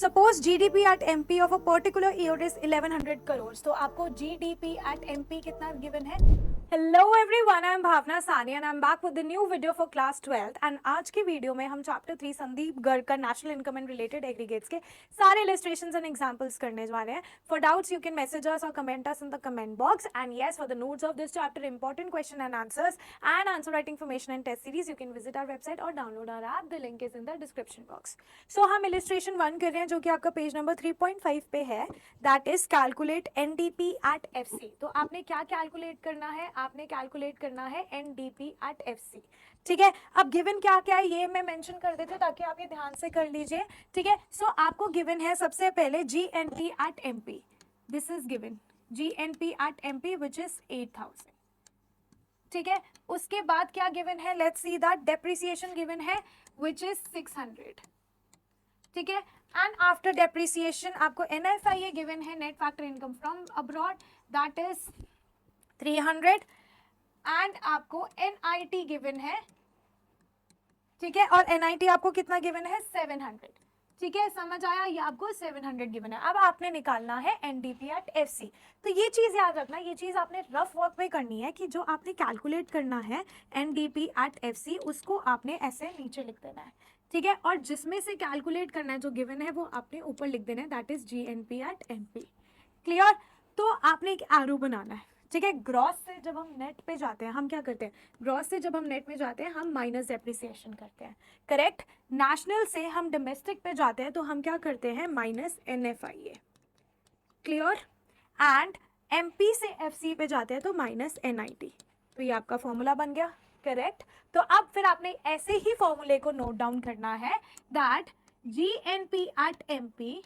Suppose GDP at MP of a particular year is 1100 crore, तो आपको GDP at MP कितना given है? Hello everyone, I am भावना सानी and I am back with the new video for class 12th। And आज की video में हम chapter 3 Sandeep Garg का national income and related aggregates के सारे इलस्ट्रेशंस एंड एग्जांपल्स करने वाले हैं। For doubts you can message us or comment us in the comment box. And yes, for the notes of this chapter, important question and answers and answer writing information and test series, you can visit our website or download our app. The link is in the description box. So हम illustration 1 कर रहे हैं जो कि आपका page number 3.5 पे है, that is calculate NDP at FC. तो आपने क्या कैलकुलेट करना है? आपने कैलकुलेट करना है एनडीपी एट एफसी। ठीक है, अब गिवन क्या क्या है ये मैं मेंशन कर देती हूँ ताकि आप ये ध्यान से कर लीजिए। ठीक है, सो आपको गिवन है सबसे पहले GNP at MP, this is given GNP at MP which is 8000। ठीक है, उसके बाद क्या गिवन है? Let's see that depreciation given है विच इज 600। ठीक है, एंड आफ्टर डेप्रिसिएशन आपको एनएफआईए गिवन है, net factor income from abroad, that is 300 and आपको एनआईटी गिवन है। ठीक है, और एनआईटी आपको कितना गिवन है? 700। ठीक है, समझ आया? ये आपको 700 गिवन है। अब आपने निकालना है एनडीपी एट एफसी। तो ये चीज याद रखना, ये चीज आपने रफ वर्क में करनी है कि जो आपने कैलकुलेट करना है एनडीपी एट एफसी उसको आपने ऐसे नीचे लिख देना है। ठीक है, और जिसमें से कैलकुलेट करना है जो गिवन है वो आपने ऊपर लिख देना है, that is GNP at MP. Clear? तो आपने एक एरो बनाना है। ठीक है, ग्रॉस से जब हम नेट पे जाते हैं हम क्या करते हैं? ग्रॉस से जब हम नेट में जाते हैं हम माइनस डेप्रिसिएशन करते हैं, करेक्ट। नेशनल से हम डोमेस्टिक पे जाते हैं तो हम क्या करते हैं? Minus NFIA. Clear? And MP से एफसी पे जाते हैं तो माइनस एनआईटी। तो ये आपका फॉर्मूला बन गया, करेक्ट। तो अब फिर आपने ऐसे ही फॉर्मूले को नोट डाउन करना है, that GNP at MP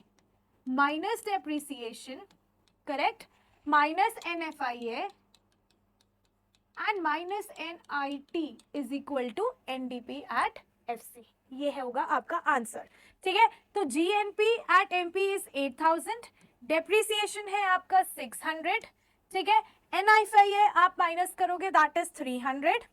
minus depreciation, correct, minus NFIA and minus NIT is equal to NDP at FC. ये होगा आपका आंसर। ठीक है, तो GNP at MP is 8000, depreciation है आपका 600। ठीक है, एनआईएफआईए आप माइनस करोगे that is 300।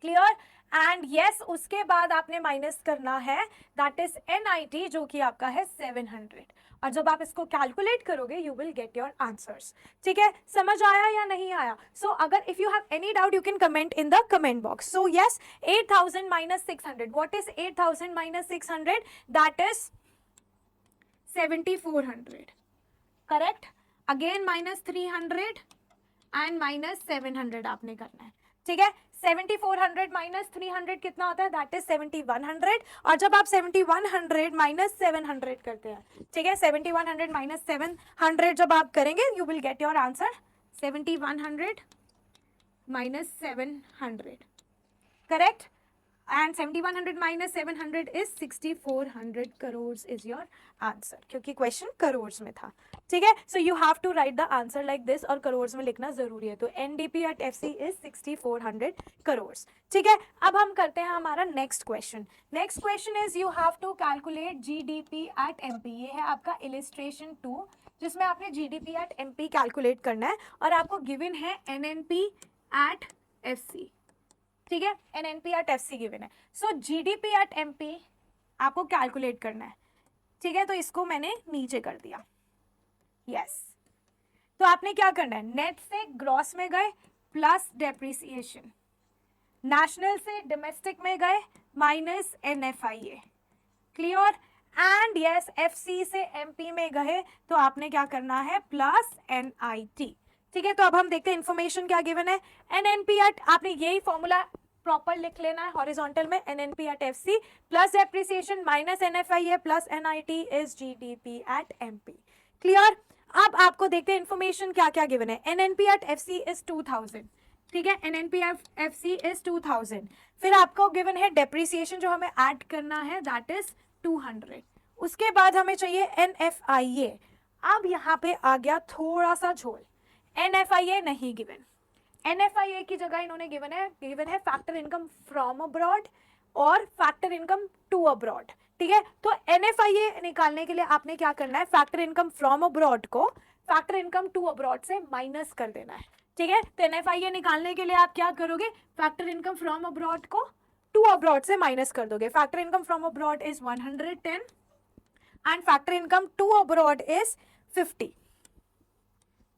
Clear? And yes, उसके बाद आपने माइनस करना है दैट इज एनआईटी जो कि आपका है 700। और जब आप इसको कैलकुलेट करोगे you will get your answers. ठीक है, समझ आया या नहीं आया? सो अगर if you have any doubt you can comment in the comment box. So yes, 8000 minus 600, what is 8000 minus 600? That is 7400, correct. Again minus 300 and minus 700 आपने करना है। ठीक है, 7400 माइनस 300 कितना होता है? That is 7100। और जब आप 7100 माइनस 700 करते हैं, ठीक है, 7100 माइनस 700 जब आप करेंगे you will get your answer 7100 minus 700, correct. And 7100 minus 700 is 6400 crore is your answer, क्योंकि क्वेश्चन करोड़ में था। ठीक है, so you have to write the answer like this, और करोड़ में लिखना जरूरी है। तो NDP at FC is 6400 crore. ठीक है, अब हम करते हैं हमारा next question. Next question is you have to calculate GDP at MP. ये है आपका इलिस्ट्रेशन 2 जिसमें आपने जीडीपी एट एमपी कैलकुलेट करना है और आपको गिवन है एनएनपी एट एफसी। ठीक है, एनएनपी एट एफसी गिवन है। सो जीडीपी एट एमपी आपको कैलकुलेट करना है। ठीक है, तो इसको मैंने नीचे कर दिया। यस, तो आपने क्या करना है? नेट से ग्रॉस में गए प्लस डेप्रिसिएशन, नेशनल से डोमेस्टिक में गए minus NFIA. Clear? And yes, FC से एमपी में गए तो आपने क्या करना है? Plus NIT. ठीक है, तो अब हम देखते हैं इन्फॉर्मेशन क्या गिवन है। एनएनपी एट, आपने यही फॉर्मूला प्रॉपर लिख लेना है हॉरिजॉन्टल में, NNP at FC plus depreciation minus NFIA plus NIT is GDP at MP. Clear? अब आपको देखते हैं इन्फॉर्मेशन क्या क्या गिवन है। NNP at FC is 2000। ठीक है, एनएनपी एफ सी इज 2000। फिर आपको गिवन है डेप्रिसिएशन जो हमें ऐड करना है दैट इज 200। उसके बाद हमें चाहिए एनएफआईए। अब यहाँ पे आ गया थोड़ा सा झोल, एनएफआईए नहीं गिवन। एनएफआईए की जगह इन्होंने गिवन है फैक्टर इनकम फ्रॉम अब्रॉड और फैक्टर इनकम टू अब्रॉड। ठीक है, तो एनएफआईए निकालने के लिए आपने क्या करना है? फैक्टर इनकम फ्रॉम अब्रॉड को फैक्टर इनकम टू अब्रॉड से माइनस कर देना है। ठीक है, तो एनएफआईए निकालने के लिए आप क्या करोगे? फैक्टर इनकम फ्रॉम अब्रॉड को टू अब्रॉड से माइनस कर दोगे। Factor income from abroad is 110 and factor income to abroad is 50.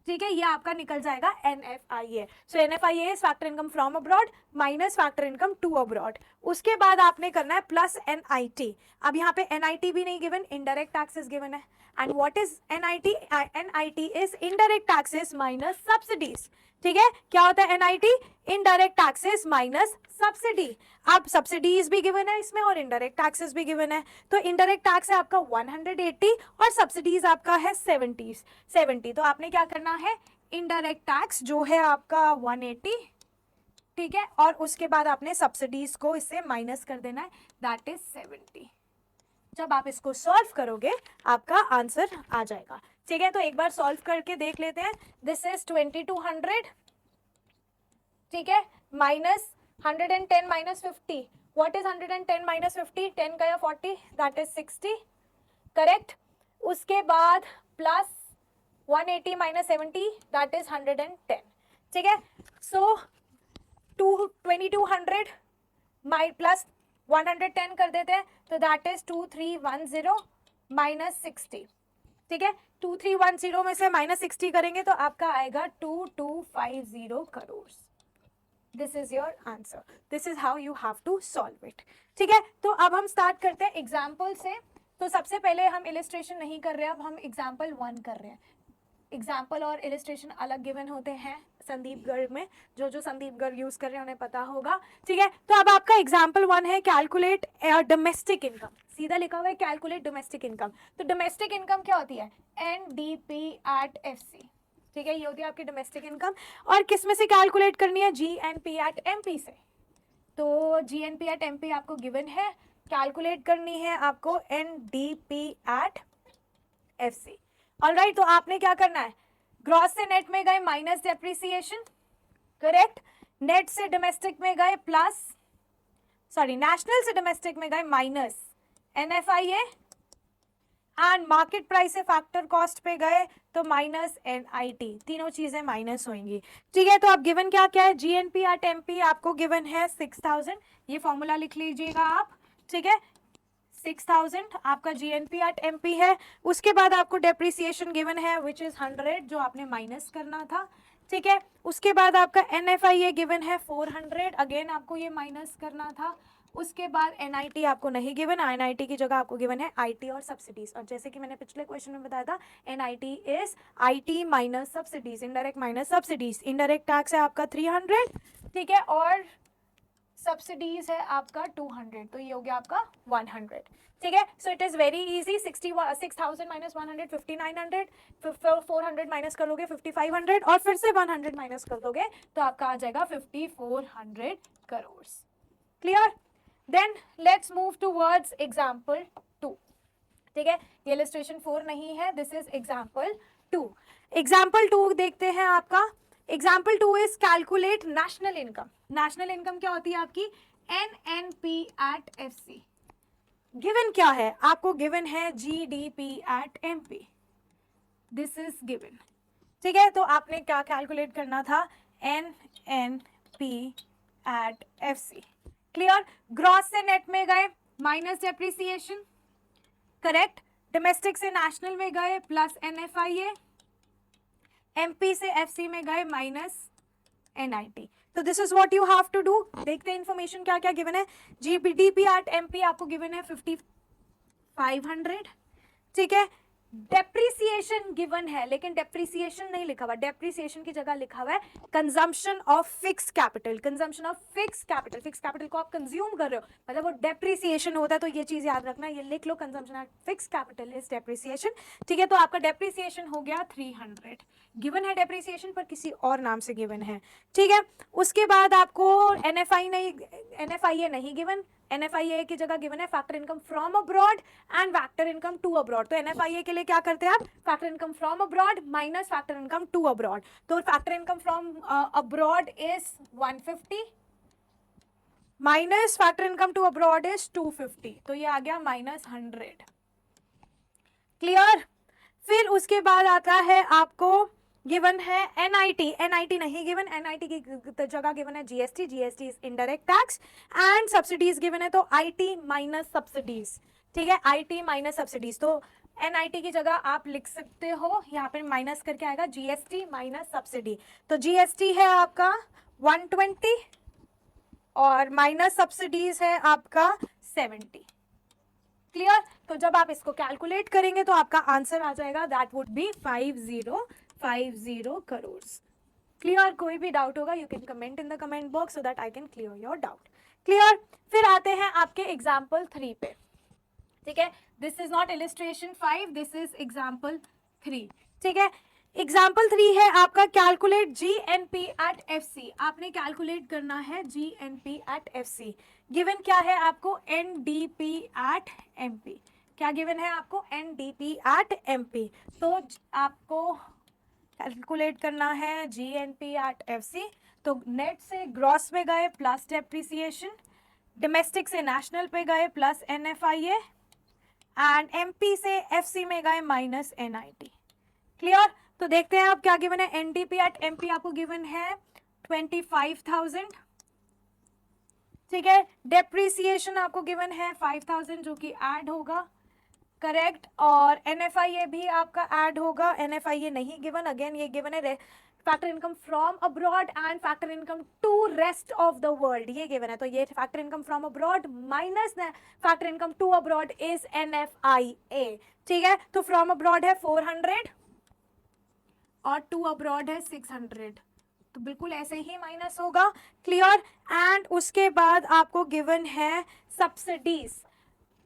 ठीक है, ये आपका निकल जाएगा NFIA. So NFIA is factor income from abroad minus factor income to abroad. उसके बाद आपने करना है प्लस NIT. अब यहाँ पे NIT भी नहीं गिवन, इनडायरेक्ट टैक्सेस गिवन है. And what is NIT? NIT is indirect taxes minus subsidies. ठीक है, क्या होता है NIT? Indirect taxes minus subsidy. अब सब्सिडीज भी गिवन है इसमें और इनडायरेक्ट टैक्सेस भी गिवन है. तो इनडायरेक्ट टैक्स है आपका 180 और सब्सिडीज आपका है 70. तो आपने क्या करना है, इनडायरेक्ट टैक्स जो है आपका 180, ठीक है, और उसके बाद आपने सब्सिडीज को इससे माइनस कर देना है, दैट इज 70. जब आप इसको सॉल्व करोगे आपका आंसर आ जाएगा. ठीक है, तो एक बार सॉल्व करके देख लेते हैं. दिस इज 2200, ठीक है, minus 110 minus 50. What is 110 minus 50? 10 का या 40, दैट इज 60. करेक्ट. उसके बाद प्लस 180 माइनस 70, दैट इज 110. ठीक है, सो 2200 माइ प्लस 110 कर देते हैं, तो दैट इज 2310 माइनस 60. ठीक है, 2310 में से माइनस 60 करेंगे तो आपका आएगा 2250 crore. This is your answer. This is how you have to solve it. ठीक है, तो अब हम स्टार्ट करते हैं एग्जाम्पल से. तो सबसे पहले हम इलिस्ट्रेशन नहीं कर रहे हैं, अब हम एग्जाम्पल 1 कर रहे हैं. एग्जाम्पल और इलिस्ट्रेशन अलग गिवन होते हैं संदीप गर्ग में. जो संदीप गर्ग यूज कर रहे हैं उन्हें पता होगा. ठीक है, तो अब आपका एग्जाम्पल 1 है कैलकुलेट डोमेस्टिक इनकम. सीधा लिखा हुआ है कैलकुलेट डोमेस्टिक इनकम. तो डोमेस्टिक इनकम क्या होती है? NDP at FC. ठीक है, ये होती है आपकी डोमेस्टिक इनकम. और किस में से कैलकुलेट करनी है? GNP at MP से. तो GNP at MP आपको गिवन है, कैलकुलेट करनी है आपको NDP at FC. ऑलराइट, तो आपने क्या करना है, ग्रॉस से नेट में गए माइनस डेप्रिसिएशन, करेक्ट. नेट से डोमेस्टिक में गए प्लस, सॉरी नेशनल से डोमेस्टिक में गए minus NFIA, and market price से फैक्टर कॉस्ट पे गए तो माइनस NIT. तीनों चीजें माइनस होंगी. ठीक है, तो अब गिवन क्या क्या है? GNP at MP आपको गिवन है 6000. ये फॉर्मूला लिख लीजिएगा आप. ठीक है, 6000 आपका GNP at MP है. उसके बाद आपको डेप्रिसिएशन गिवन है विच इज 100, जो आपने माइनस करना था. ठीक है, उसके बाद आपका NFIA गिवन है 400, अगेन आपको ये माइनस करना था. उसके बाद NIT आपको नहीं गिवन, NIT की जगह आपको गिवन है IT और सब्सिडीज. और जैसे कि मैंने पिछले क्वेश्चन में बताया था, NIT is IT minus subsidies, indirect minus subsidies. Indirect tax है आपका 300, ठीक है, और सब्सिडीज है आपका 200, तो ये हो गया आपका 100. ठीक है, so it is very easy. 6000 minus 100 5900, 400 minus कर लोगे 5500, और फिर से 100 माइनस कर दोगे तो आपका आ जाएगा 5400 crore. Clear? Then let's move towards example 2. ठीक है, ये इलस्ट्रेशन 4 नहीं है, दिस इज एग्जाम्पल 2. एग्जाम्पल 2 देखते हैं आपका. Example 2 is calculate national income. National income क्या होती है आपकी? NNP at FC. गिवन क्या है आपको? गिवन है GDP at MP. This is given. ठीक है, तो आपने क्या कैलकुलेट करना था? NNP at FC. Clear? Gross से नेट में गए माइनस डेप्रिसिएशन, करेक्ट. डोमेस्टिक से नेशनल में गए प्लस NFIA, MP से FC में गए माइनस NIT. तो this is what you have to do. देखते हैं इन्फॉर्मेशन क्या क्या गिवन है. GDP at MP आपको गिवन है 5500. ठीक है, डेप्रिसिएशन गिवन है, लेकिन डेप्रिसिएशन नहीं लिखा हुआ. डेप्रिसिएशन की जगह लिखा हुआ है consumption of fix capital. Consumption of fix capital. Fix capital को आप कंज्यूम कर रहे हो, मतलब वो डेप्रिसिएशन होता है. तो ये चीज याद रखना, ये लिख लो, consumption of fix capital is depreciation. ठीक है, तो आपका डेप्रिसिएशन हो गया 300. गिवन है डेप्रिसिएशन, पर किसी और नाम से गिवन है. ठीक है, उसके बाद आपको NFIA नहीं गिवन. NFIA की जगह गिवन है factor income from abroad and factor income to abroad. तो NFIA के लिए क्या करते हैं आप? Factor income from abroad minus factor income to abroad. तो factor income from abroad is 150 minus factor income to abroad is 250. तो ये आ गया माइनस 100. क्लियर? फिर उसके बाद आता है आपको गिवन है NIT नहीं गिवन. NIT की जगह गिवन है GST is indirect tax, and subsidies given है तो IT माइनस सब्सिडीज. ठीक है, IT माइनस सब्सिडीज, तो NIT की जगह आप लिख सकते हो, यहाँ पे माइनस करके आएगा GST माइनस सब्सिडी, तो GST है आपका 120 और माइनस सब्सिडीज है आपका 70। क्लियर? तो जब आप इसको कैलकुलेट करेंगे तो आपका आंसर आ जाएगा, that would B 5050 crore. Clear? कोई भी डाउट होगा you can comment in the comment box so that I can clear your doubt. Clear? फिर आते हैं आपके एग्जाम्पल 3 पे। ठीक है, this is not illustration 5, this is example 3। ठीक है, एग्जाम्पल 3 है आपका कैलकुलेट GNP एट FC। आपने कैलकुलेट करना है GNP एट FC। गिवन क्या है आपको? NDP at MP। क्या गिवन है आपको? NDP at MP। तो आपको कैलकुलेट करना है GNP एट FC। तो नेट से ग्रॉस में गए प्लस डेप्रिसिएशन, डोमेस्टिक से नेशनल पे गए प्लस NFIA एंड MP से FC में गए माइनस NIT। क्लियर? तो देखते हैं अब क्या गिवन है। NDP एट MP आपको गिवन है 25,000। ठीक है, डेप्रिसिएशन आपको गिवन है 5,000 जो कि ऐड होगा, करेक्ट, और NFIA भी आपका ऐड होगा। NFIA नहीं गिवन, अगेन ये गिवन है factor income from abroad and factor income to rest of the world, ये गिवन है। तो ये factor income from abroad minus factor income to abroad is NFIA। ठीक है, तो फ्रॉम अब्रॉड है 400 और टू अब्रॉड है 600, तो बिल्कुल ऐसे ही माइनस होगा। क्लियर? एंड उसके बाद आपको गिवन है सब्सिडीज।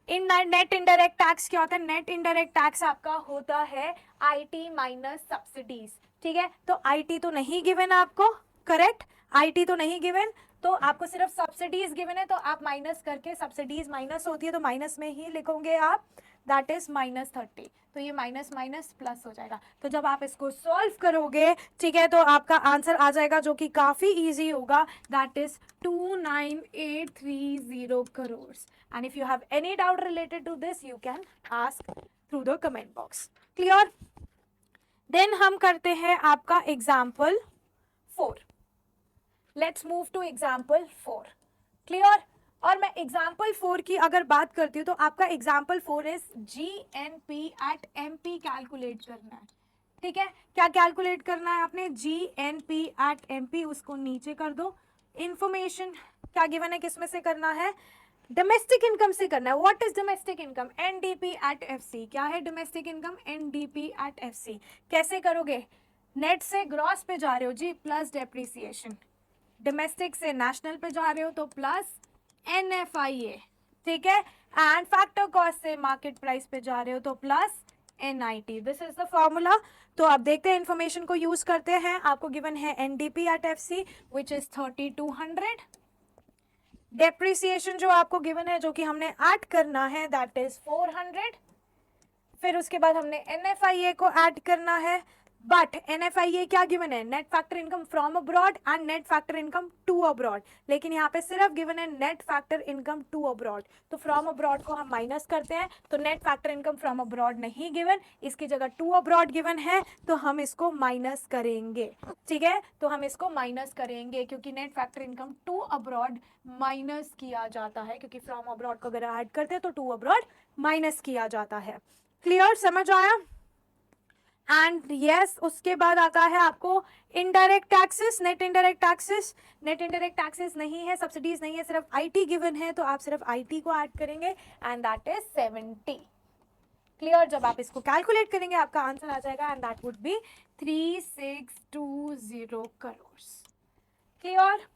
इन नेट इनडायरेक्ट टैक्स क्या होता है? नेट इनडायरेक्ट टैक्स आपका होता है IT माइनस सब्सिडीज। ठीक है, तो IT तो नहीं गिवन आपको, करेक्ट, IT तो नहीं गिवन, तो आपको सिर्फ सब्सिडीज गिवन है, तो आप माइनस करके, सब्सिडीज माइनस होती है तो माइनस में ही लिखोगे आप, दैट इज -30। तो ये माइनस माइनस प्लस हो जाएगा। तो जब आप इसको सॉल्व करोगे, ठीक है, तो आपका आंसर आ जाएगा जो कि काफी इजी होगा, that is 29830 crore. And if you have any doubt related to this you can ask through the comment box. Clear? Then हम करते हैं आपका example 4। Let's move to example 4। Clear? और मैं एग्जाम्पल 4 की अगर बात करती हूँ तो आपका example 4 is GNP at MP calculate करना है। ठीक है, क्या कैलकुलेट करना है आपने? GNP एट MP, उसको नीचे कर दो। इंफॉर्मेशन क्या गिवन है, किस में से करना है? डोमेस्टिक इनकम से करना है। What is domestic income? NDP at FC। क्या है domestic income? NDP at FC। कैसे करोगे? नेट से ग्रॉस पे जा रहे हो जी, प्लस डेप्रिसिएशन, डोमेस्टिक से नेशनल पे जा रहे हो तो प्लस NFIA। ठीक है, एंड फैक्टर कॉस्ट से मार्केट प्राइस पे जा रहे हो तो plus NIT। This is the formula. तो आप देखते हैं इंफॉर्मेशन को यूज करते हैं। आपको गिवन है NDP at FC which is 3200, depreciation जो आपको गिवन है जो कि हमने ऐड करना है दैट इज 400, फिर उसके बाद हमने NFIA को ऐड करना है, बट NFIA क्या गिवन है? Net factor income from abroad and net factor income to abroad, लेकिन यहाँ पे सिर्फ गिवन है net factor income to abroad, तो फ्रॉम अब्रॉड को हम माइनस करते हैं, तो net factor income from abroad नहीं गिवन, इसकी जगह टू अब्रॉड गिवन है, तो हम इसको माइनस करेंगे। ठीक है, तो हम इसको माइनस करेंगे क्योंकि net factor income to abroad minus किया जाता है, क्योंकि फ्रॉम अब्रॉड को अगर ऐड करते हैं तो टू अब्रॉड माइनस किया जाता है। क्लियर? समझ आया? एंड यस, उसके बाद आता है आपको indirect taxes, net indirect taxes. Net indirect taxes नहीं है, सब्सिडीज नहीं है, सिर्फ IT गिवन है, तो आप सिर्फ IT को ऐड करेंगे एंड दैट इज 70। क्लियर? जब आप इसको कैलकुलेट करेंगे आपका आंसर आ जाएगा and that would be 3620 crore. Clear?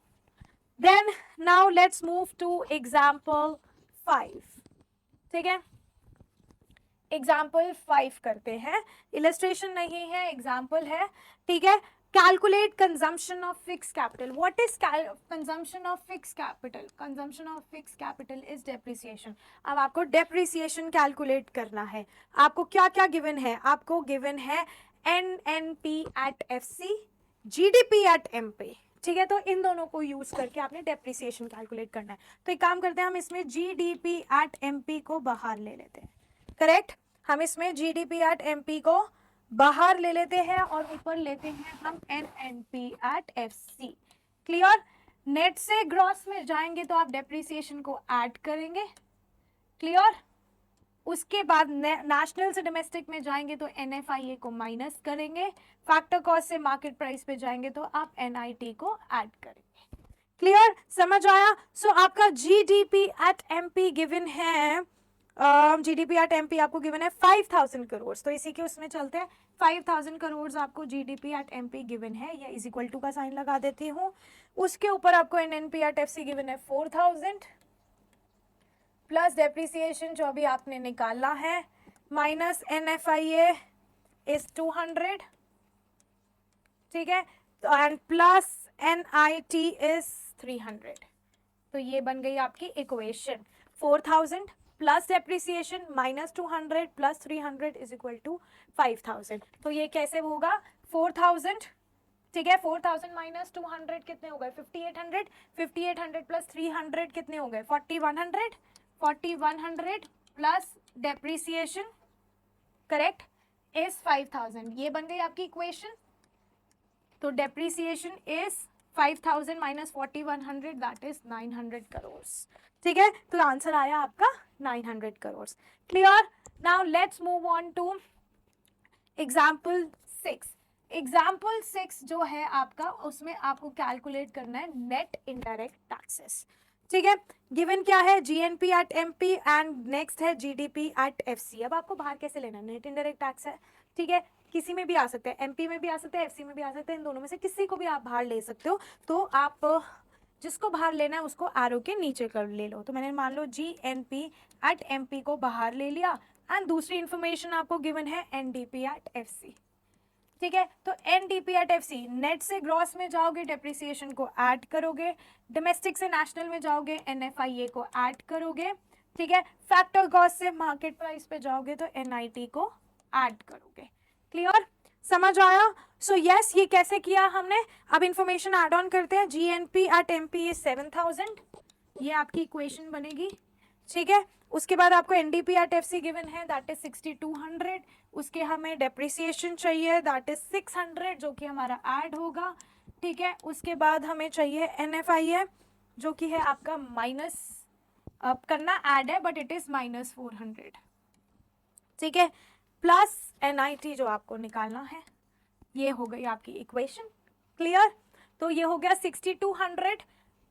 Then now let's move to example 5। ठीक है, एग्जाम्पल 5 करते हैं, इलस्ट्रेशन नहीं है, एग्जाम्पल है। ठीक है, calculate consumption of fix capital. What is consumption of fix capital? Consumption of fix capital is depreciation. अब आपको डेप्रिसिएशन कैलकुलेट करना है। आपको क्या क्या गिवन है? आपको गिवन है NNP at FC, GDP at MP। ठीक है, तो इन दोनों को यूज करके आपने डेप्रिसिएशन कैलकुलेट करना है। तो एक काम करते हैं, हम इसमें GDP एट MP को बाहर ले लेते हैं, करेक्ट, हम इसमें GDP एट MP को बाहर ले लेते हैं और ऊपर लेते हैं हम NNP at FC। Clear? Net से ग्रॉस में जाएंगे तो आप डेप्रिसिएशन को ऐड करेंगे। क्लियर? उसके बाद नेशनल से डोमेस्टिक में जाएंगे तो NFIA को माइनस करेंगे, फैक्टर कॉस्ट से मार्केट प्राइस पे जाएंगे तो आप NIT को ऐड करेंगे। क्लियर, समझ आया? सो आपका GDP एट MP गिवन है, GDP एट MP आपको गिवन है 5000 करोड़, तो इसी के उसमें चलते हैं। 5000 करोड़ आपको GDP एट MP गिवन है, या इज इक्वल टू का साइन लगा देती हूँ। उसके ऊपर आपको NNP एट FC गिवन है 4000 प्लस डेप्रिसिएशन जो अभी आपने निकाला है, माइनस NFIA इज 200, ठीक है, तो एंड प्लस NIT इज 300। तो ये बन गई आपकी equation, 4000 plus depreciation minus 200 plus 300 is equal to 5000। तो ये कैसे होगा, 4000, ठीक है, 4000 माइनस 200 कितने हो गए, 5800, 5800 प्लस 300 कितने हो गए, 4100, 4100 प्लस डेप्रिसिएशन, करेक्ट, इज 5000। ये बन गई आपकी इक्वेशन। तो depreciation is 5000 minus 4100 that is 900 crore, ठीक है, तो आंसर आया आपका 900 crore. Clear? Now let's move on to example 6। Example 6 जो है आपका, उसमें आपको कैलकुलेट करना है नेट इनडायरेक्ट टैक्सेस, ठीक है। गिवन क्या है, GNP at MP and next है GDP एट FC। अब आपको बाहर कैसे लेना है, नेट इनडायरेक्ट टैक्स है, ठीक है, किसी में भी आ सकते हैं, MP में भी आ सकते हैं, FC में भी आ सकते हैं, इन दोनों में से किसी को भी आप बाहर ले सकते हो। तो आप जिसको बाहर लेना है उसको एरो के नीचे कर ले लो। तो मैंने मान लो GNP एट MP को बाहर ले लिया, एंड दूसरी इंफॉर्मेशन आपको गिवन है NDP एट FC, ठीक है। तो NDP एट FC, नेट से ग्रॉस में जाओगे डेप्रिसिएशन को ऐड करोगे, डोमेस्टिक से नेशनल में जाओगे NFIA को ऐड करोगे, ठीक है, फैक्टर कॉस्ट से मार्केट प्राइस पे जाओगे तो NIT को ऐड करोगे। क्लियर, समझ आया? सो यस, ये कैसे किया हमने, अब इंफॉर्मेशन ऐड ऑन करते हैं। GNP एट MP इज 7000, ये आपकी इक्वेशन बनेगी, ठीक है। उसके बाद आपको NDP एट FC गिवन है दैट इज 6200, उसके हमें डेप्रिसिएशन चाहिए दैट इज 600 जो कि हमारा ऐड होगा, ठीक है। उसके बाद हमें चाहिए NFIA जो कि है आपका माइनस, अब करना ऐड है बट इट इज माइनस 400, ठीक है, प्लस NIT जो आपको निकालना है। ये हो गई आपकी इक्वेशन। क्लियर? तो ये हो गया 6200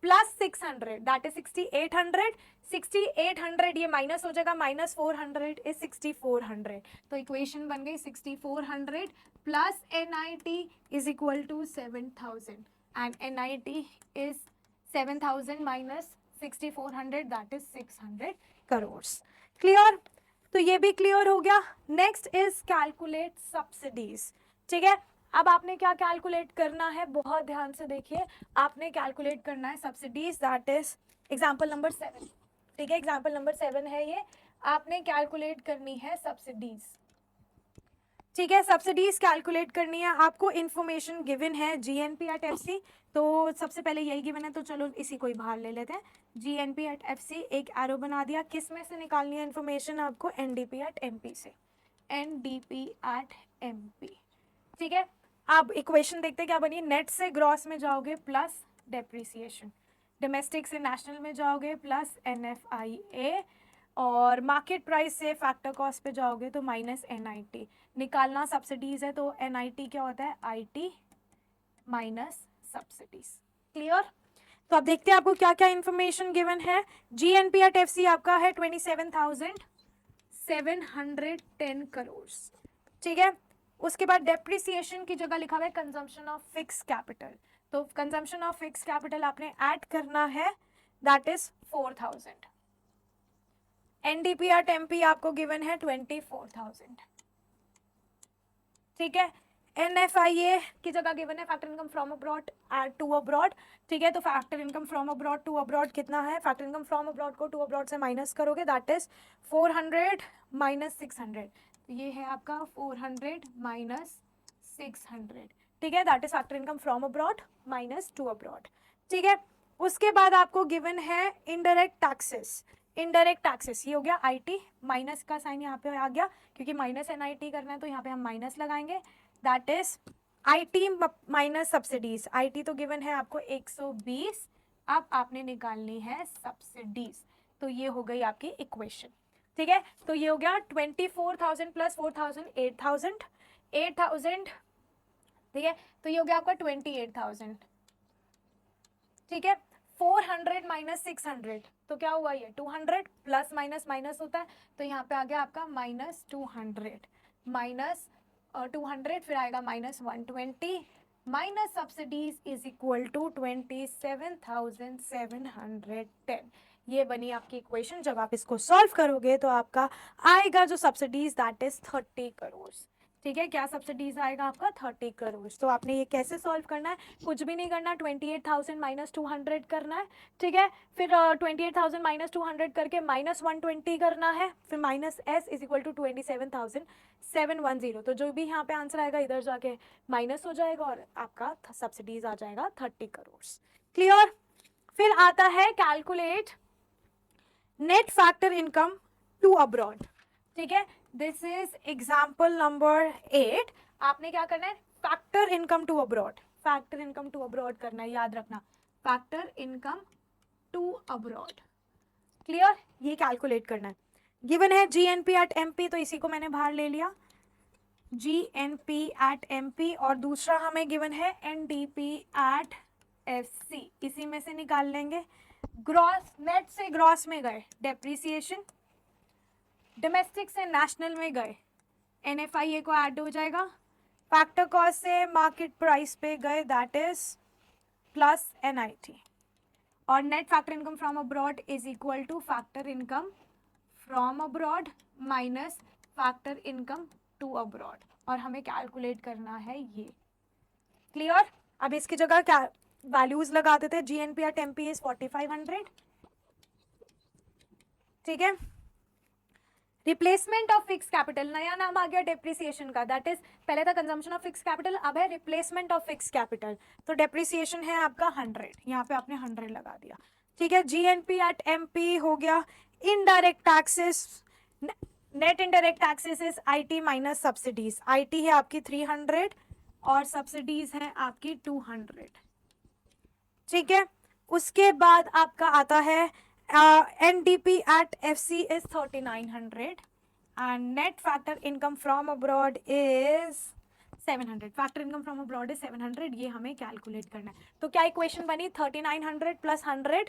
प्लस 600 दैट इज 6800, 6800 ये माइनस हो जाएगा, माइनस 400 इज 6400। तो इक्वेशन बन गई 6400 plus NIT is equal to 7000 and NIT is 7000 minus 6400 that is 600 crore. Clear? तो ये भी क्लियर हो गया। नेक्स्ट इज कैलकुलेट सब्सिडीज, ठीक है। अब आपने क्या कैलकुलेट करना है, बहुत ध्यान से देखिए, आपने कैलकुलेट करना है subsidies that is example number 7, ठीक है, एग्जांपल नंबर 7 है ये, आपने कैलकुलेट करनी है सब्सिडीज, ठीक है, सब्सिडीज कैलकुलेट करनी है आपको। इंफॉर्मेशन गिवन है GNP एट FC, तो सबसे पहले यही गिवन है तो चलो इसी को ही बाहर ले लेते हैं। GNP एट FC एक एरो बना दिया, किस में से निकालनी है इंफॉर्मेशन आपको, NDP एट MP से, NDP एट MP, ठीक है। अब इक्वेशन देखते क्या बनी, नेट से ग्रॉस में जाओगे प्लस डेप्रिसिएशन, डोमेस्टिक से नेशनल में जाओगे प्लस NFIA, और मार्केट प्राइस से फैक्टर कॉस्ट पे जाओगे तो माइनस NIT। निकालना सब्सिडीज है तो NIT क्या होता है, IT माइनस सब्सिडीज। क्लियर? तो अब देखते हैं आपको क्या क्या इंफॉर्मेशन गिवन है। GNP एट FC आपका है 27,710 करोड़, ठीक है। उसके बाद डेप्रिसिएशन की जगह लिखा हुआ है कंजम्पशन ऑफ फिक्स कैपिटल, तो कंजम्पशन ऑफ फिक्स कैपिटल आपने ऐड करना है that is 4000। NDP at MP आपको गिवन है 24,000, ठीक है। NFIA की जगह गिवन है factor income from abroad to abroad, ठीक है। तो factor income from abroad to abroad कितना है, फैक्टर इनकम फ्रॉम अब्रॉड को टू अब्रॉड से माइनस करोगे दैट इज 400 माइनस 600, ये है आपका 400 माइनस 600, ठीक है, that is factor income from abroad minus two abroad, ठीक है। उसके बाद आपको गिवन है इनडायरेक्ट टैक्सेस, इनडायरेक्ट टैक्सेस ये हो गया IT, माइनस का साइन यहाँ पे आ गया क्योंकि माइनस NIT करना है तो यहाँ पे हम माइनस लगाएंगे, that is IT minus subsidies. IT तो गिवन है आपको 120, अब आपने निकालनी है सब्सिडीज, तो ये हो गई आपकी इक्वेशन। ठीक है, तो ये हो गया 24,000 प्लस 4,000 8,000, ठीक है, तो ये हो गया आपका 28,000, ठीक है। 400 माइनस 600 तो क्या हुआ, ये 200, प्लस माइनस माइनस होता है, तो यहाँ पे आ गया आपका माइनस 200, माइनस 200, फिर आएगा minus 120, minus subsidies is equal to 27,710। ये बनी आपकी इक्वेशन। जब आप इसको सॉल्व करोगे तो आपका आएगा जो सब्सिडीज दैट इज 30 करोड़। ठीक है, क्या सब्सिडीज आएगा आपका 30 करोड़। तो आपने ये कैसे सॉल्व करना है, कुछ भी नहीं करना, 28,000 माइनस 200 करना है, ठीक है। फिर 28,000 माइनस 200 करके माइनस 120 करना है, फिर minus S is equal to 27,710। तो जो भी यहाँ पे आंसर आएगा इधर जाके माइनस हो जाएगा और आपका सब्सिडीज आ जाएगा 30 करोड़। क्लियर। फिर आता है calculate net factor income to abroad. ठीक है, दिस इज एग्जाम्पल नंबर 8। आपने क्या करना है, factor income to abroad, factor income to abroad करना है, याद रखना, factor income to abroad. Clear, ये कैलकुलेट करना है। गिवन है जीएनपी एट एमपी, तो इसी को मैंने बाहर ले लिया, जीएनपी एट एमपी, और दूसरा हमें गिवन है एनडीपी एट एफसी, इसी में से निकाल लेंगे। ग्रॉस, नेट से ग्रॉस में गए डेप्रिसिएशन, डोमेस्टिक से नेशनल में गए एनएफआईए को ऐड हो जाएगा, फैक्टर कॉस्ट से मार्केट प्राइस पे गए दैट इज प्लस एनआईटी, और net factor income from abroad is equal to factor income from abroad minus factor income to abroad, और हमें कैलकुलेट करना है ये। क्लियर। अब इसकी जगह क्या वैल्यूज लगा देते हैं, जीएनपी एट एमपी इज 4500, ठीक है। रिप्लेसमेंट ऑफ फिक्स कैपिटल, नया नाम आ गया डेप्रिसिएशन का, दैट इज पहले था कंजम्पशन ऑफ फिक्स कैपिटल, अब है रिप्लेसमेंट ऑफ फिक्स कैपिटल। तो डेप्रिसिएशन है आपका 100, यहाँ पे आपने 100 लगा दिया, ठीक है। जीएनपी एट एमपी हो गया। Indirect taxes, net indirect taxes is IT minus subsidies, IT है आपकी 300 और सब्सिडीज है आपकी 200, ठीक है। उसके बाद आपका आता है NDP at FC is 3900 and net factor income from abroad is 700, factor income from abroad is 700, ये हमें कैलकुलेट करना है। तो क्या इक्वेशन बनी, 3900 प्लस 100,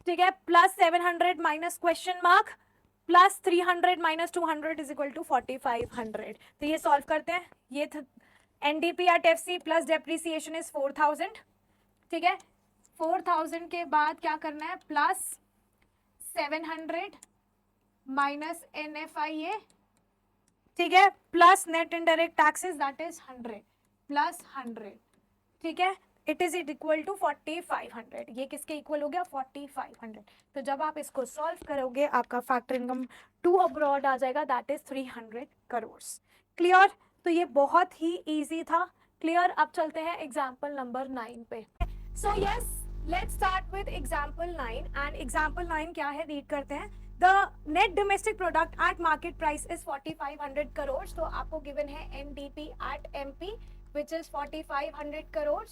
ठीक है, plus 700 minus question mark plus 300 minus 200 is equal to 4500। तो ये सॉल्व करते हैं, ये NDP at FC plus depreciation is 4000, ठीक है। 4000 के बाद क्या करना है, प्लस 700 माइनस एनएफआईए, ठीक है, plus net indirect taxes that is 100 plus 100, ठीक है, इट इज इक्वल टू 4500। ये किसके इक्वल हो गया, 4500। तो जब आप इसको सॉल्व करोगे आपका फैक्टर इनकम टू अब्रॉड आ जाएगा दैट इज 300 करोड़। क्लियर। तो ये बहुत ही इजी था। क्लियर। अब चलते हैं एग्जाम्पल नंबर 9 पे। So yes, let's start with example 9, and example 9 क्या है, रीड करते हैं। The net domestic product at market price is 4500 crore. तो आपको गिवन है NDP at MP which is 4500 crore,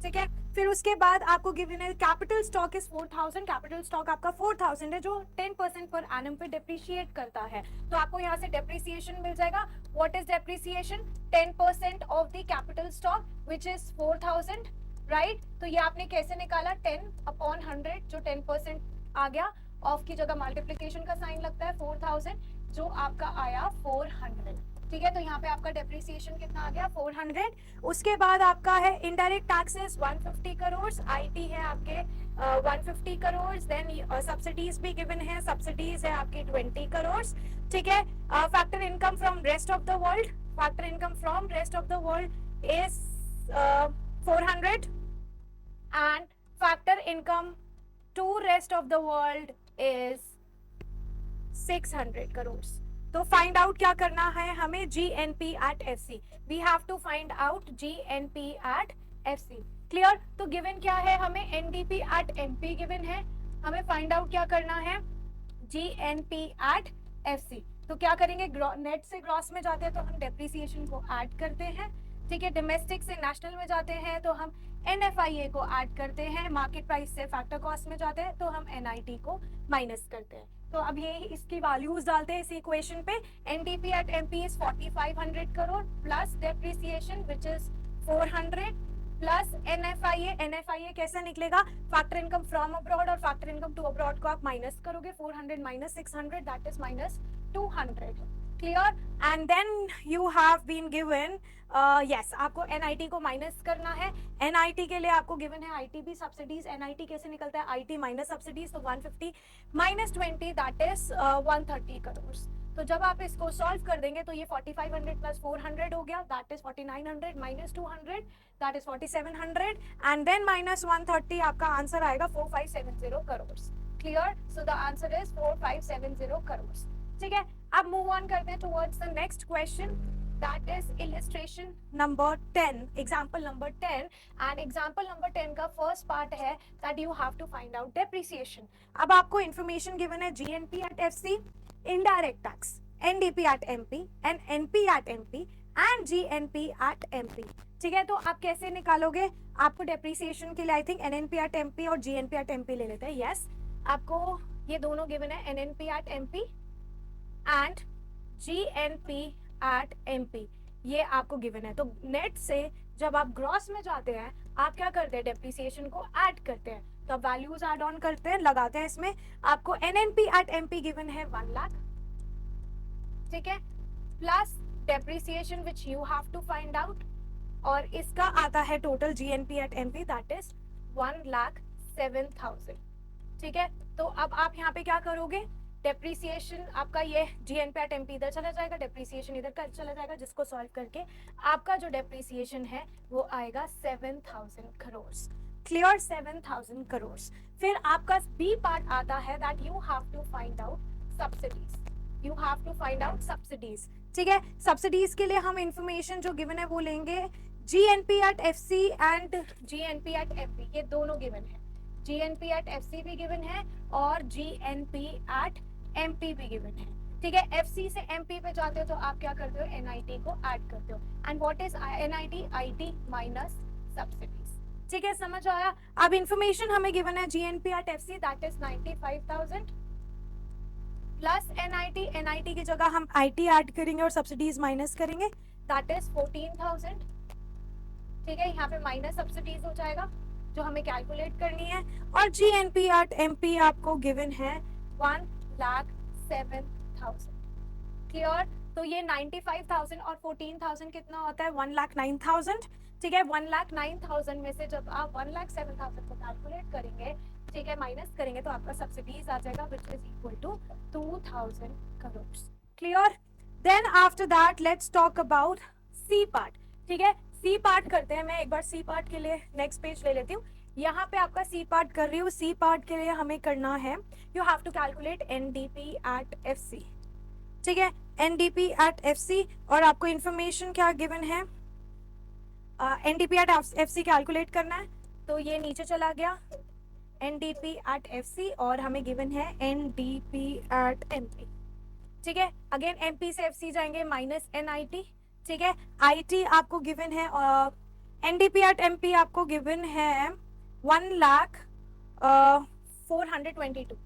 ठीक है। फिर उसके बाद आपको गिवन है capital stock is 4000, capital stock आपका 4000 है जो 10% पर एनम पे डेप्रिशिएट करता है। तो आपको यहाँ से डेप्रिसिएशन मिल जाएगा। What is depreciation, 10% of the capital stock which is 4000, right. तो ये आपने कैसे निकाला, 10 अपॉन 100, जो 10% आ गया, ऑफ की जगह मल्टीप्लिकेशन का साइन लगता है, 4000 जो आपका आया 400, ठीक है। तो यहाँ पे आपका डेप्रिसिएशन कितना आ गया, 400। उसके बाद आपका है इनडायरेक्ट टैक्सेस 150 करोड़, आईटी है आपके 150 करोड़, देन सब्सिडीज भी गिवन है, सब्सिडीज है आपकी 20 करोड़, ठीक है। Factor income from rest of the world, factor income from rest of the world is 400 and factor income to rest of the world is 600 crore. तो find out क्या करना है हमें, GNP at FC, we have to find out GNP at FC। Clear. तो given क्या है हमें, NDP at MP given है, हमें फाइंड आउट क्या करना है, GNP at FC। तो क्या करेंगे, नेट से ग्रॉस में जाते हैं तो हम डेप्रिसिएशन को ऐड करते हैं, ठीक है। डोमेस्टिक से नेशनल में जाते हैं तो हम NFIA को ऐड करते हैं, मार्केट प्राइस से फैक्टर कॉस्ट में जाते हैं तो हम NIT को माइनस करते हैं। तो अब ये इसकी वैल्यूज डालते हैं इस इक्वेशन पे. NDP at MP is 4500 crore plus depreciation which is 400 plus NFIA. NFIA कैसे निकलेगा? फैक्टर इनकम फ्रॉम अब्रॉड और फैक्टर इनकम टू अब्रॉड को आप माइनस करोगे. 400 minus 600 that is minus 200. Clear? And then you have been given yes, आपको NIT को minus करना है. एनआईटी के लिए आपको गिवन है आईटीबी सब्सिडीज. एनआईटी कैसे निकलता है? आईटी माइनस सब्सिडीज, तो 150 माइनस 20 दैट इज 130 करोड़. तो जब आप इसको सॉल्व कर देंगे तो ये 4500 प्लस 400 हो गया that is 4900 minus 200 that is 4700 and then minus 130. आपका आंसर आएगा 4570 crore. Clear? So the answer is 4570 crore. ठीक है, अब मूव ऑन करते हैं towards the next question. That is illustration number 10, example number 10, and example number 10 का first part है that you have to find out depreciation. अब आपको information given है GNP at FC, indirect tax, NDP at MP, and NP at MP, and GNP at MP. ठीक है, तो आप कैसे निकालोगे? आपको depreciation के लिए I think NNP at MP और GNP at MP ले लेते हैं. Yes, आपको ये दोनों given है NNP at MP and GNP at MP, ये आपको गिवन है. तो नेट से जब आप ग्रॉस में जाते हैं आप क्या करते हैं? डेप्रिसिएशन को ऐड करते हैं. तो आप वैल्यूज ऐड ऑन करते हैं, लगाते हैं इसमें. आपको एनएनपी एट एमपी गिवन है 1 लाख. ठीक है, plus depreciation which you have to find out, और इसका आता है total GNP at MP that is 1,07,000. ठीक है, तो अब आप यहाँ पे क्या करोगे? डेप्रिसिएशन आपका ये जीएनपी एट एमपी इधर चला जाएगा, डेप्रिसिएशन इधर का चला जाएगा, जिसको सॉल्व करके आपका जो डेप्रिसिएशन है वो आएगा 7,000 करोड़. क्लियर? 7,000 करोड़. फिर आपका बी पार्ट आता है that you have to find out subsidies. You have to find out subsidies. ठीक है, सब्सिडीज के लिए हम इंफॉर्मेशन जो गिवन है वो लेंगे. GNP at FC and GNP at MP ये दोनों गिवन है. जीएनपी एट एफसी भी गिवन है और जीएनपी एट एमपी भी गिवन है. ठीक है, एफसी से एमपी पे जाते हो तो आप क्या करते हो? एनआईटी को ऐड करते हो. And what is NIT? IT minus subsidies. ठीक है, समझ आया? अब इंफॉर्मेशन हमें गिवन है GNP at FC that is 95,000 plus NIT. NIT की जगह हम आईटी ऐड करेंगे और सब्सिडीज माइनस करेंगे दैट इज 14,000. ठीक है, यहाँ पे माइनस सब्सिडीज हो जाएगा जो हमें कैलकुलेट करनी है. और जीएनपी एट एमपी आपको गिवन है 1,07,000. क्लियर? तो ये 95,000 और 14,000 कितना होता है? 1,09,000. ठीक है, 1,09,000 में से जब आप 1,07,000 को कैलकुलेट करेंगे, ठीक है, माइनस करेंगे तो आपका सब्सिडीज आ जाएगा which is equal to 2,000 crore. Clear? Then after that let's talk about C part. ठीक है, सी पार्ट करते हैं. मैं एक बार सी पार्ट के लिए नेक्स्ट पेज ले लेती हूँ. यहाँ पे आपका सी पार्ट कर रही हूँ. सी पार्ट के लिए हमें करना है you have to calculate NDP at FC. ठीक है, एनडीपी एट एफसी और आपको इंफॉर्मेशन क्या गिवन है? एनडीपी एट एफसी कैलकुलेट करना है. तो ये नीचे चला गया एनडीपी एट एफसी और हमें गिवन है एनडीपी एट एमपी. ठीक है, अगेन एमपी से एफसी जाएंगे माइनस एनआईटी. ठीक है, आईटी आपको गिवन है और एनडीपी एट एमपी आपको गिवन है 1,422.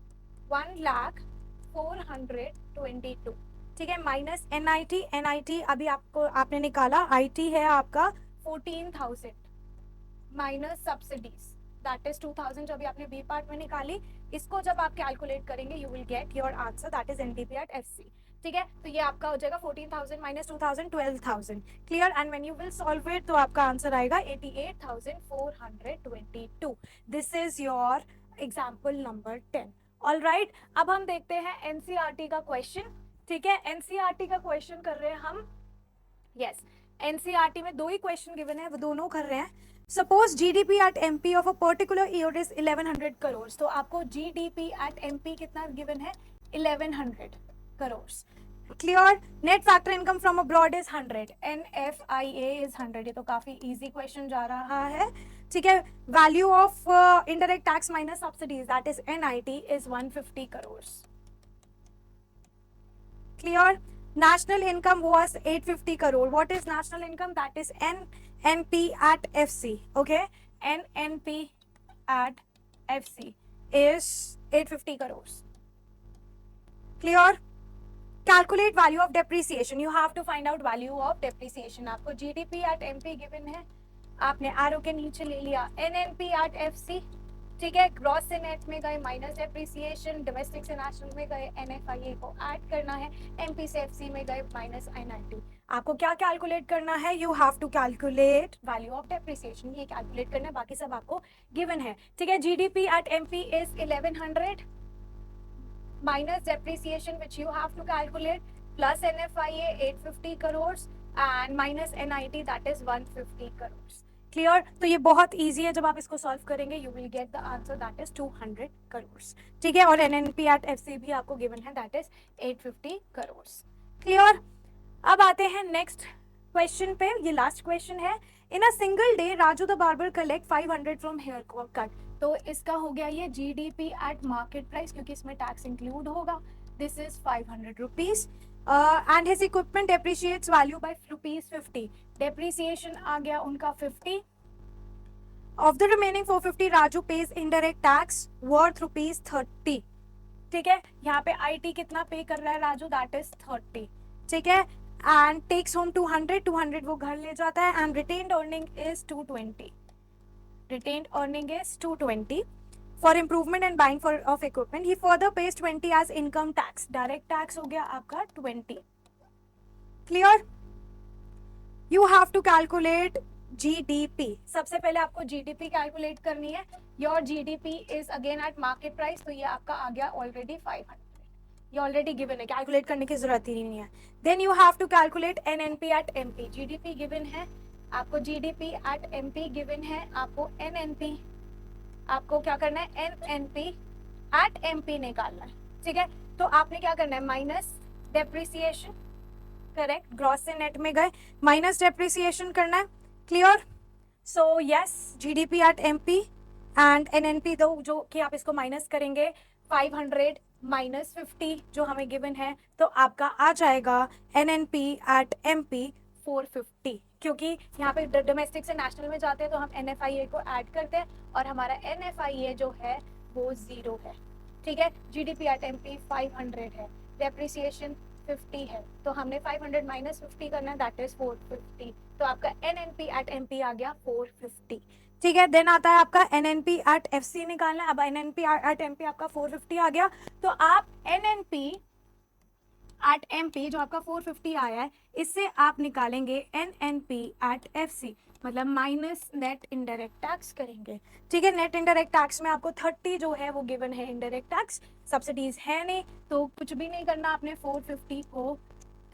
1,422. ठीक है, माइनस एनआईटी. एनआईटी अभी आपने निकाला. आईटी है आपका 14,000 माइनस सब्सिडीज दैट इज 2,000 जो अभी आपने बी पार्ट में निकाली. इसको जब आप कैलकुलेट करेंगे you will get your answer that is NDP at FC. ठीक है, तो ये आपका हो जाएगा 14,000 minus 2,000 12,000. Clear? And when you will solve it तो आपका आंसर आएगा 88,422. This is your example number 10. All right, अब हम देखते हैं एनसीईआरटी का क्वेश्चन. ठीक है, एनसीईआरटी का क्वेश्चन कर रहे हैं हम. यस, एनसीईआरटी में 2 ही क्वेश्चन गिवन है, वो दोनों कर रहे हैं. Suppose GDP at MP of a particular year is 1100 crore. तो आपको जीडीपी एट एमपी कितना गिवन है? 1100 crore. Clear? Net factor income from abroad is 100. NFIA is 100. ये तो काफी इजी क्वेश्चन जा रहा है. ठीक है, value of indirect tax minus subsidies that is NIT is 150 crore. Clear? national income was 850 crore. What is national income? That is NNP at FC. Okay, NNP at FC is 850 crores. Clear? Calculate value of depreciation, you have to find out value of depreciation. आपको GDP at MP given है, आपने RO के नीचे ले लिया NNP at FC, ठीक है। Gross से नेट में गए माइनस डेप्रिसिएशन, डोमेस्टिक से नेशनल में गए एनएफआईए को ऐड करना है, एमपी से एफसी में गए माइनस एनआईटी। आपको क्या कैलकुलेट करना है? You have to calculate value of depreciation, ये कैलकुलेट करना है, बाकी सब आपको गिवन है, ठीक है। GDP at MP is 1100 minus depreciation which you have to calculate, plus NFIA 850 crores and minus NIT that is 150 crores. Clear? तो ये बहुत इजी है, जब आप इसको सॉल्व करेंगे you will get the answer that is 200 crore, ठीक है। और एनएनपी एट एफसी भी आपको गिवन है दैट इज 850 करोड़। क्लियर? अब आते हैं नेक्स्ट क्वेश्चन पे, ये लास्ट क्वेश्चन है। In a single day Raju the barber collect 500 from hair cut, तो इसका हो गया ये जीडीपी एट मार्केट प्राइस, क्योंकि इसमें टैक्स इंक्लूड होगा। This is 500 rupees and his equipment depreciates value by ₹50। Depreciation आ गया उनका 50। Of the remaining 450 Raju pays indirect tax worth ₹30, ठीक है। यहाँ पे आईटी कितना पे कर रहा है राजू? दैट इज 30, ठीक है। एंड टेक्स होम 200 वो घर ले जाता है and retained earning is 220, retained earning is 220 for improvement and buying for of equipment. He further pays 20 as income tax, direct tax हो गया आपका 20। clear? you have to calculate GDP। सबसे पहले आपको GDP कैलकुलेट करनी है। your GDP is again at market price, तो ये आपका आ गया ऑलरेडी 500, ये ऑलरेडी गिवन है, कैलकुलेट करने की जरूरत ही नहीं है। Then you have to calculate NNP at MP. GDP given है आपको, जीडीपी एट एमपी गिवन है आपको, एनएनपी आपको क्या करना है? एनएनपी एट एमपी निकालना है, ठीक है। तो आपने क्या करना है? माइनस डेप्रिसिएशन, करेक्ट, ग्रॉस से नेट में गए, माइनस डेप्रिसिएशन करना है। Clear? So yes, GDP at MP and NNP दो, जो कि आप इसको माइनस करेंगे 500 माइनस 50 जो हमें गिवन है, तो आपका आ जाएगा एनएनपी एट एमपी 450, क्योंकि यहाँ पे डोमेस्टिक से नेशनल में जाते हैं तो हम एनएफआईए को ऐड करते हैं और हमारा एनएफआईए जो है वो 0 है, ठीक है। जीडीपी एट एमपी 500 है, डेप्रिसिएशन 50 है, तो हमने 500 माइनस 50 करना है दैट इज 450, तो आपका एनएनपी एट एमपी आ गया 450, ठीक है। देन आता है आपका एनएनपी एट एफसी निकालना है। अब एनएनपी एट एमपी आपका 450 आ गया, तो आप एनएनपी एट एमपी जो आपका 450 आया है, इससे आप निकालेंगे एनएनपी एट एफसी, मतलब माइनस नेट इनडायरेक्ट टैक्स करेंगे, ठीक है। नेट इनडायरेक्ट टैक्स में आपको 30 जो है वो गिवन है इनडायरेक्ट टैक्स, सब्सिडीज है नहीं, तो कुछ भी नहीं करना, आपने 450 को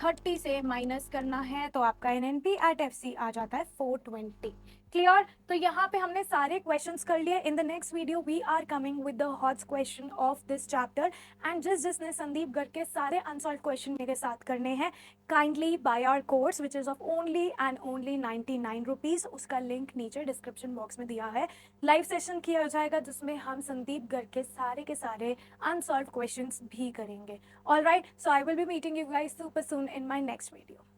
30 से माइनस करना है, तो आपका एनएनपी एट एफसी आ जाता है 420। क्लियर? तो यहाँ पे हमने सारे क्वेश्चंस कर लिए। In the next video we are coming with the hot question of this chapter, and जिसने संदीप गर्ग के सारे अनसॉल्व क्वेश्चन मेरे साथ करने हैं, kindly buy our course which is of only and only 99 rupees. उसका लिंक नीचे डिस्क्रिप्शन बॉक्स में दिया है। लाइव सेशन किया जाएगा जिसमें हम संदीप गर्ग के सारे अनसॉल्व क्वेश्चंस भी करेंगे। All right, so I will be meeting you guys super soon in my next video.